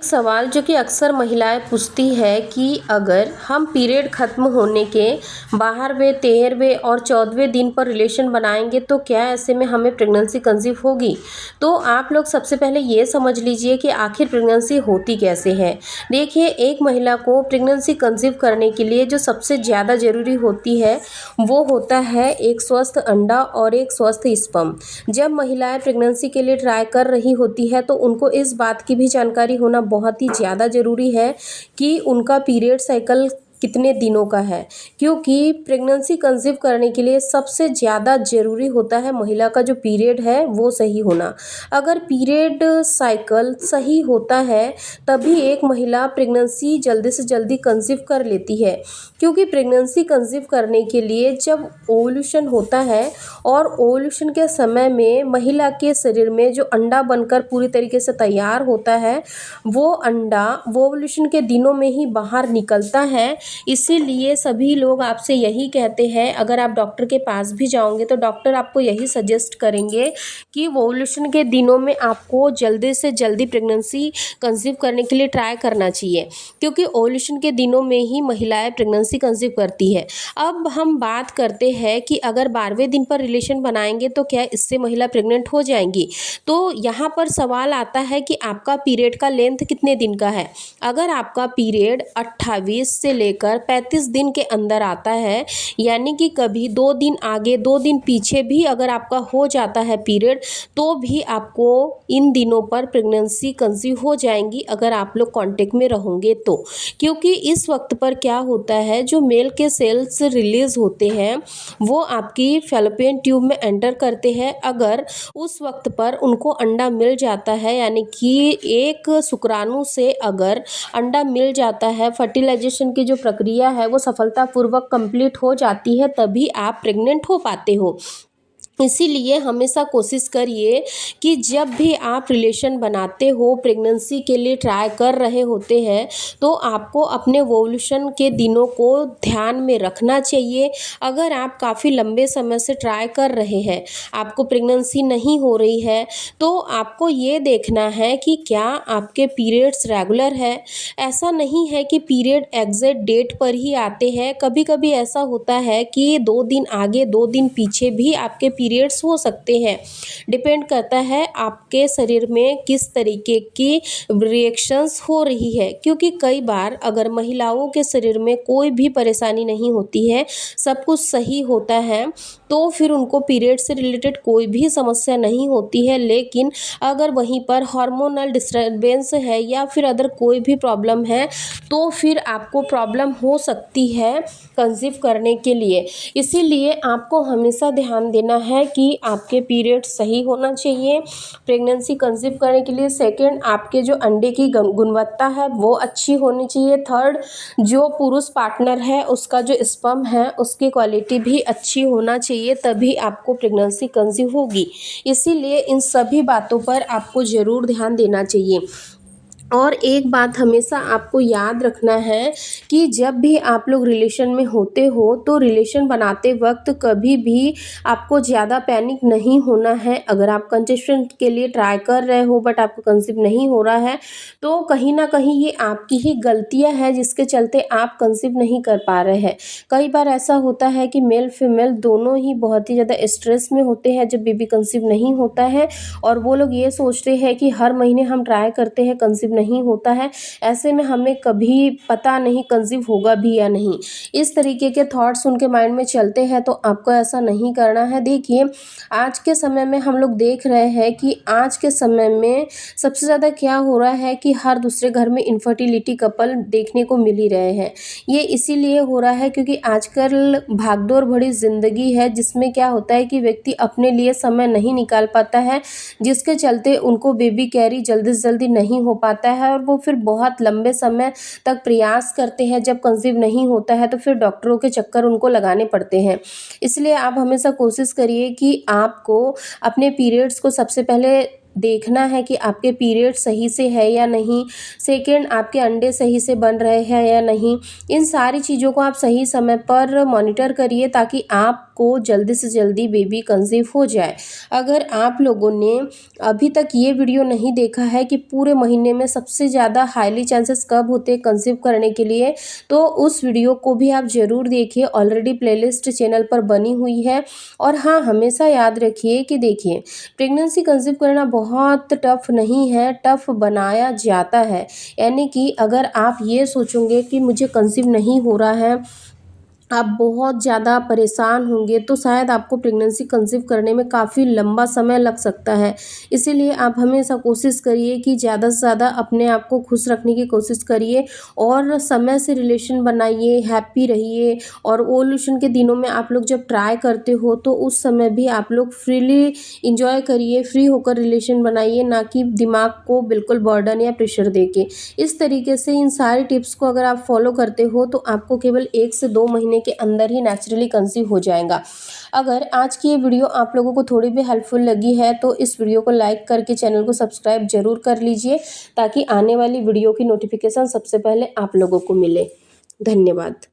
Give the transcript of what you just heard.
सवाल जो कि अक्सर महिलाएं पूछती है कि अगर हम पीरियड ख़त्म होने के 12वें 13वें और 14वें दिन पर रिलेशन बनाएंगे तो क्या ऐसे में हमें प्रेगनेंसी कंसीव होगी। तो आप लोग सबसे पहले ये समझ लीजिए कि आखिर प्रेगनेंसी होती कैसे है। देखिए, एक महिला को प्रेगनेंसी कंसीव करने के लिए जो सबसे ज़्यादा ज़रूरी होती है वो होता है एक स्वस्थ अंडा और एक स्वस्थ स्पर्म। जब महिलाएं प्रेगनेंसी के लिए ट्राई कर रही होती है तो उनको इस बात की भी जानकारी होना बहुत ही ज़्यादा ज़रूरी है कि उनका पीरियड साइकिल कितने दिनों का है, क्योंकि प्रेगनेंसी कंसीव करने के लिए सबसे ज़्यादा ज़रूरी होता है महिला का जो पीरियड है वो सही होना। अगर पीरियड साइकिल सही होता है तभी एक महिला प्रेगनेंसी जल्दी से जल्दी कंसीव कर लेती है, क्योंकि प्रेगनेंसी कंसीव करने के लिए जब ओव्यूलेशन होता है और ओव्यूलेशन के समय में महिला के शरीर में जो अंडा बनकर पूरी तरीके से तैयार होता है वो अंडा ओव्यूलेशन के दिनों में ही बाहर निकलता है। इसीलिए सभी लोग आपसे यही कहते हैं, अगर आप डॉक्टर के पास भी जाओगे तो डॉक्टर आपको यही सजेस्ट करेंगे कि ओव्यूलेशन के दिनों में आपको जल्दी से जल्दी प्रेगनेंसी कंसीव करने के लिए ट्राई करना चाहिए, क्योंकि ओव्यूलेशन के दिनों में ही महिलाएं प्रेगनेंसी कंसीव करती है। अब हम बात करते हैं कि अगर 12वें दिन पर रिलेशन बनाएंगे तो क्या इससे महिला प्रेग्नेंट हो जाएंगी। तो यहाँ पर सवाल आता है कि आपका पीरियड का लेंथ कितने दिन का है। अगर आपका पीरियड 28 से लेकर 35 दिन के अंदर आता है, यानी कि कभी 2 दिन आगे 2 दिन पीछे भी अगर आपका हो जाता है पीरियड, तो भी आपको इन दिनों पर प्रेगनेंसी कंसीव हो जाएंगी अगर आप लोग कांटेक्ट में रहोगे तो। क्योंकि इस वक्त पर क्या होता है, जो मेल के सेल्स रिलीज होते हैं वो आपकी फैलोपियन ट्यूब में एंटर करते हैं। अगर उस वक्त पर उनको अंडा मिल जाता है, यानी कि एक शुक्राणु से अगर अंडा मिल जाता है, फर्टिलाइजेशन की जो प्रक्रिया है वो सफलतापूर्वक कंप्लीट हो जाती है, तभी आप प्रेग्नेंट हो पाते हो। इसीलिए हमेशा कोशिश करिए कि जब भी आप रिलेशन बनाते हो, प्रेगनेंसी के लिए ट्राई कर रहे होते हैं, तो आपको अपने ओव्यूलेशन के दिनों को ध्यान में रखना चाहिए। अगर आप काफ़ी लंबे समय से ट्राई कर रहे हैं, आपको प्रेगनेंसी नहीं हो रही है, तो आपको ये देखना है कि क्या आपके पीरियड्स रेगुलर है। ऐसा नहीं है कि पीरियड एग्जैक्ट डेट पर ही आते हैं, कभी कभी ऐसा होता है कि 2 दिन आगे 2 दिन पीछे भी आपके पीरियड्स हो सकते हैं। डिपेंड करता है आपके शरीर में किस तरीके की रिएक्शंस हो रही है, क्योंकि कई बार अगर महिलाओं के शरीर में कोई भी परेशानी नहीं होती है, सब कुछ सही होता है, तो फिर उनको पीरियड से रिलेटेड कोई भी समस्या नहीं होती है। लेकिन अगर वहीं पर हार्मोनल डिस्टर्बेंस है या फिर अदर कोई भी प्रॉब्लम है, तो फिर आपको प्रॉब्लम हो सकती है कंसीव करने के लिए। इसीलिए आपको हमेशा ध्यान देना है कि आपके पीरियड सही होना चाहिए प्रेगनेंसी कंसीव करने के लिए। सेकंड, आपके जो अंडे की गुणवत्ता है वो अच्छी होनी चाहिए। थर्ड, जो पुरुष पार्टनर है उसका जो स्पर्म है उसकी क्वालिटी भी अच्छी होना चाहिए, तभी आपको प्रेगनेंसी कंसीव होगी। इसीलिए इन सभी बातों पर आपको ज़रूर ध्यान देना चाहिए। और एक बात हमेशा आपको याद रखना है कि जब भी आप लोग रिलेशन में होते हो तो रिलेशन बनाते वक्त कभी भी आपको ज़्यादा पैनिक नहीं होना है। अगर आप कंसेप्शन के लिए ट्राई कर रहे हो बट आपको कंसीव नहीं हो रहा है, तो कहीं ना कहीं ये आपकी ही गलतियां हैं जिसके चलते आप कंसीव नहीं कर पा रहे हैं। कई बार ऐसा होता है कि मेल फीमेल दोनों ही बहुत ही ज़्यादा स्ट्रेस में होते हैं जब बेबी कंसीव नहीं होता है, और वो लोग ये सोचते हैं कि हर महीने हम ट्राई करते हैं कंसीव नहीं होता है, ऐसे में हमें कभी पता नहीं कंसीव होगा भी या नहीं। इस तरीके के थॉट्स उनके माइंड में चलते हैं, तो आपको ऐसा नहीं करना है। देखिए, आज के समय में हम लोग देख रहे हैं कि आज के समय में सबसे ज़्यादा क्या हो रहा है कि हर दूसरे घर में इनफर्टिलिटी कपल देखने को मिल ही रहे हैं। ये इसीलिए हो रहा है क्योंकि आजकल भागदौड़ भरी ज़िंदगी है, जिसमें क्या होता है कि व्यक्ति अपने लिए समय नहीं निकाल पाता है, जिसके चलते उनको बेबी कैरी जल्दी से जल्दी नहीं हो पाता है, और वो फिर बहुत लंबे समय तक प्रयास करते हैं। जब कंसीव नहीं होता है तो फिर डॉक्टरों के चक्कर उनको लगाने पड़ते हैं। इसलिए आप हमेशा कोशिश करिए कि आपको अपने पीरियड्स को सबसे पहले देखना है कि आपके पीरियड सही से है या नहीं। सेकंड, आपके अंडे सही से बन रहे हैं या नहीं। इन सारी चीज़ों को आप सही समय पर मॉनिटर करिए ताकि आप आपको जल्दी से जल्दी बेबी कंसीव हो जाए। अगर आप लोगों ने अभी तक ये वीडियो नहीं देखा है कि पूरे महीने में सबसे ज़्यादा हाईली चांसेस कब होते हैं कंसीव करने के लिए, तो उस वीडियो को भी आप ज़रूर देखिए। ऑलरेडी प्लेलिस्ट चैनल पर बनी हुई है। और हाँ, हमेशा याद रखिए कि देखिए, प्रेगनेंसी कंसीव करना बहुत टफ नहीं है, टफ बनाया जाता है। यानी कि अगर आप ये सोचोगे कि मुझे कंसीव नहीं हो रहा है, आप बहुत ज़्यादा परेशान होंगे, तो शायद आपको प्रेगनेंसी कंसीव करने में काफ़ी लंबा समय लग सकता है। इसीलिए आप हमेशा कोशिश करिए कि ज़्यादा से ज़्यादा अपने आप को खुश रखने की कोशिश करिए और समय से रिलेशन बनाइए, हैप्पी रहिए। और ओव्यूलेशन के दिनों में आप लोग जब ट्राई करते हो तो उस समय भी आप लोग फ्रीली एंजॉय करिए, फ्री होकर रिलेशन बनाइए, ना कि दिमाग को बिल्कुल बर्डन या प्रेशर देके। इस तरीके से इन सारी टिप्स को अगर आप फॉलो करते हो तो आपको केवल 1 से 2 महीने के अंदर ही नेचुरली कंसीव हो जाएगा। अगर आज की ये वीडियो आप लोगों को थोड़ी भी हेल्पफुल लगी है तो इस वीडियो को लाइक करके चैनल को सब्सक्राइब जरूर कर लीजिए, ताकि आने वाली वीडियो की नोटिफिकेशन सबसे पहले आप लोगों को मिले। धन्यवाद।